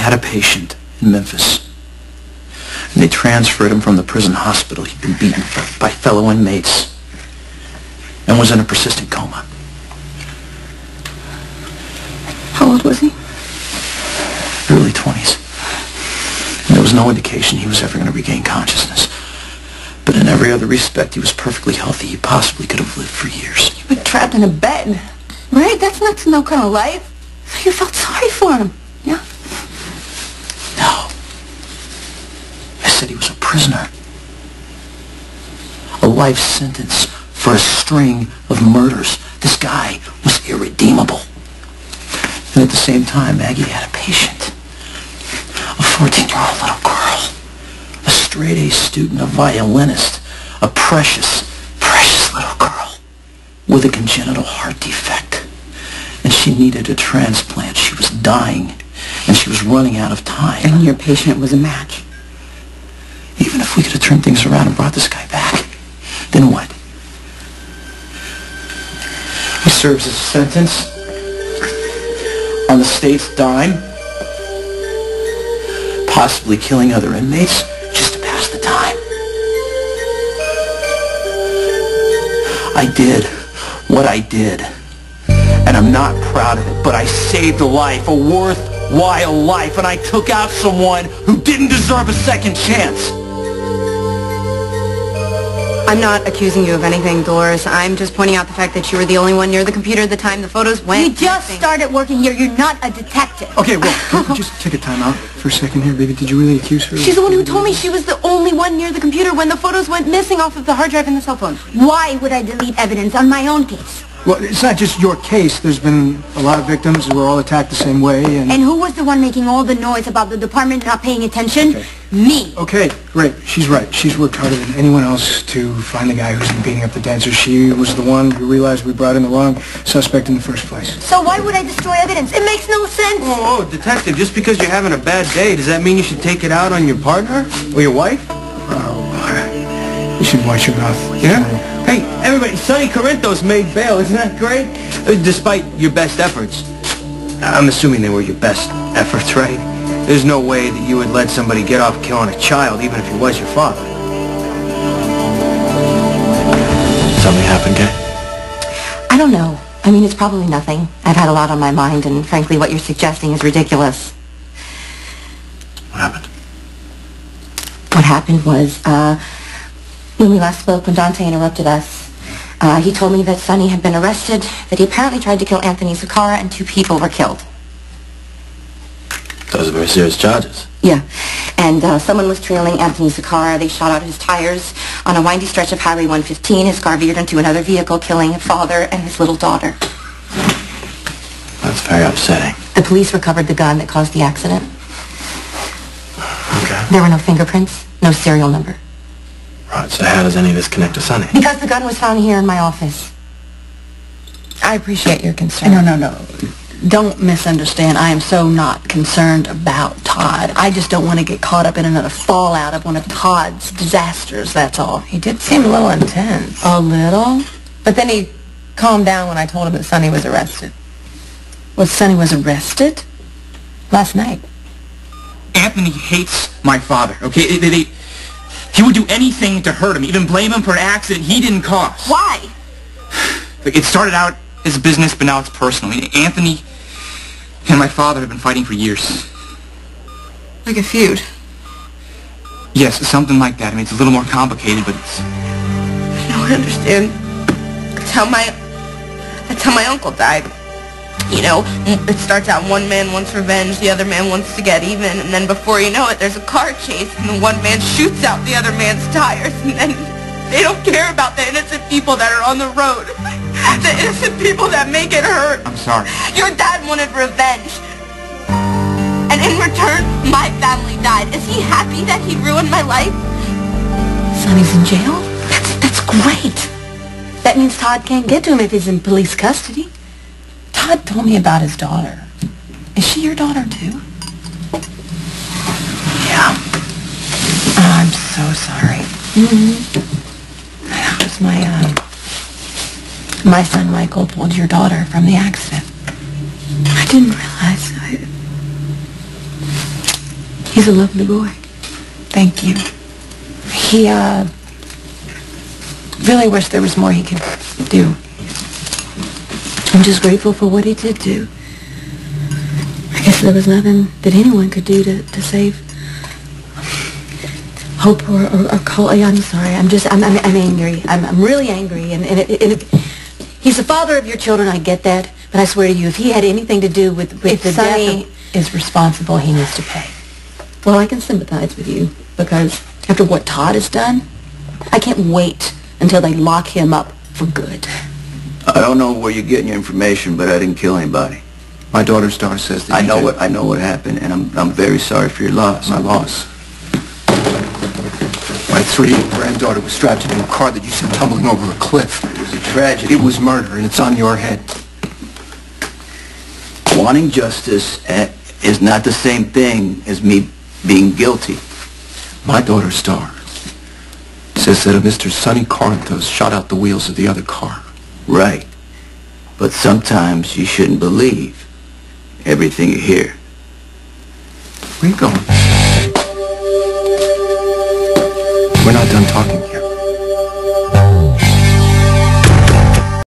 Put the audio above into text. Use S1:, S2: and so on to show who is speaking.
S1: had a patient in Memphis, and they transferred him from the prison hospital. He'd been beaten by fellow inmates and was in a persistent coma.
S2: How old was he?
S1: Early 20s. And there was no indication he was ever going to regain consciousness. But in every other respect, he was perfectly healthy. He possibly could have lived for years.
S2: You were trapped in a bed, right? That's not no kind of life. So you felt sorry for him, yeah?
S1: No. I said he was a prisoner. A life sentence for a string of murders. This guy was irredeemable. And at the same time, Maggie had a patient. A 14-year-old little girl. A straight-A student, a violinist. A precious, precious little girl with a congenital heart defect. And she needed a transplant. She was dying. And she was running out of time.
S2: And your patient was a match.
S1: Even if we could have turned things around and brought this guy back, then what? He serves his sentence on the state's dime, possibly killing other inmates just to pass the time. I did what I did, and I'm not proud of it, but I saved a life, a worthwhile life, and I took out someone who didn't deserve a second chance.
S3: I'm not accusing you of anything, Dolores. I'm just pointing out the fact that you were the only one near the computer at the time the photos went.
S2: You just started working here. You're not a detective.
S1: Okay, well, can we just take a time out for a second here, baby? Did you really accuse her?
S3: She's the one who told me she was the only one near the computer when the photos went missing off of the hard drive and the cell phone.
S2: Why would I delete evidence on my own case?
S4: Well, it's not just your case. There's been a lot of victims who were all attacked the same way, and
S2: And who was the one making all the noise about the department not paying attention?
S4: Okay.
S2: Me.
S4: Okay, great. She's right. She's worked harder than anyone else to find the guy who's been beating up the dancers. She was the one who realized we brought in the wrong suspect in the first place.
S2: So why would I destroy evidence? It makes no sense.
S5: Oh, detective, just because you're having a bad day, does that mean you should take it out on your partner or your wife?
S4: You should watch your mouth.
S5: Yeah? Hey, everybody, Sonny Corinthos made bail. Isn't that great? Despite your best efforts. I'm assuming they were your best efforts, right? There's no way that you would let somebody get off killing a child, even if he was your father.
S1: Something happened, Kay?
S3: I don't know. I mean, it's probably nothing. I've had a lot on my mind, and frankly, what you're suggesting is ridiculous.
S1: What happened?
S3: What happened was, when we last spoke, when Dante interrupted us, he told me that Sonny had been arrested, that he apparently tried to kill Anthony Sakara, and 2 people were killed.
S1: Those are very serious charges.
S3: Yeah, and someone was trailing Anthony Sakara. They shot out his tires on a windy stretch of Highway 115. His car veered into another vehicle, killing a father and his little daughter.
S1: That's very upsetting.
S3: The police recovered the gun that caused the accident.
S1: Okay.
S3: There were no fingerprints, no serial number.
S1: Right, so how does any of this connect to Sonny?
S3: Because the gun was found here in my office. I appreciate your concern.
S2: No. Don't misunderstand. I am so not concerned about Todd. I just don't want to get caught up in another fallout of one of Todd's disasters, that's all.
S6: He did seem a little intense.
S2: A little?
S6: But then he calmed down when I told him that Sonny was arrested.
S2: Well, Sonny was arrested?
S6: Last night.
S7: Anthony hates my father, okay? He would do anything to hurt him, even blame him for an accident he didn't cause.
S2: Why?
S7: It started out as business, but now it's personal. I mean, Anthony and my father have been fighting for years.
S2: Like a feud?
S7: Yes, something like that. I mean, it's a little more complicated, but it's...
S6: I don't understand. That's how my uncle died. You know, it starts out one man wants revenge, the other man wants to get even, and then before you know it, there's a car chase, and the one man shoots out the other man's tires, and then they don't care about the innocent people that are on the road. The innocent people that make it hurt.
S7: I'm sorry.
S6: Your dad wanted revenge. And in return, my family died. Is he happy that he ruined my life?
S2: Sonny's in jail? That's great. That means Todd can't get to him if he's in police custody.
S6: Todd told me about his daughter. Is she your daughter, too?
S2: Yeah.
S6: Oh, I'm so sorry. That was my son Michael pulled your daughter from the accident.
S2: I didn't realize. He's a lovely boy. Thank you. He, really wish there was more he could do. I'm just grateful for what he did do. I guess there was nothing that anyone could do to save Hope or Cole. I'm sorry. I'm angry. I'm really angry. And he's the father of your children. I get that. But I swear to you, if he had anything to do with the
S3: Sonny
S2: death is responsible, he needs to pay. Well, I can sympathize with you because after what Todd has done, I can't wait until they lock him up for good.
S1: I don't know where you're getting your information, but I didn't kill anybody.
S4: My daughter Star says that
S1: I know what happened, and I'm very sorry for your loss.
S4: My loss. My 3-year-old granddaughter was strapped into a car that you sent tumbling over a cliff.
S1: It was a tragedy.
S4: It was murder, and it's on your head.
S1: Wanting justice is not the same thing as me being guilty.
S4: My daughter Star says that a Mr. Sonny Corinthos shot out the wheels of the other car.
S1: Right. But sometimes you shouldn't believe everything you hear.
S4: Where are you going? We're not done talking.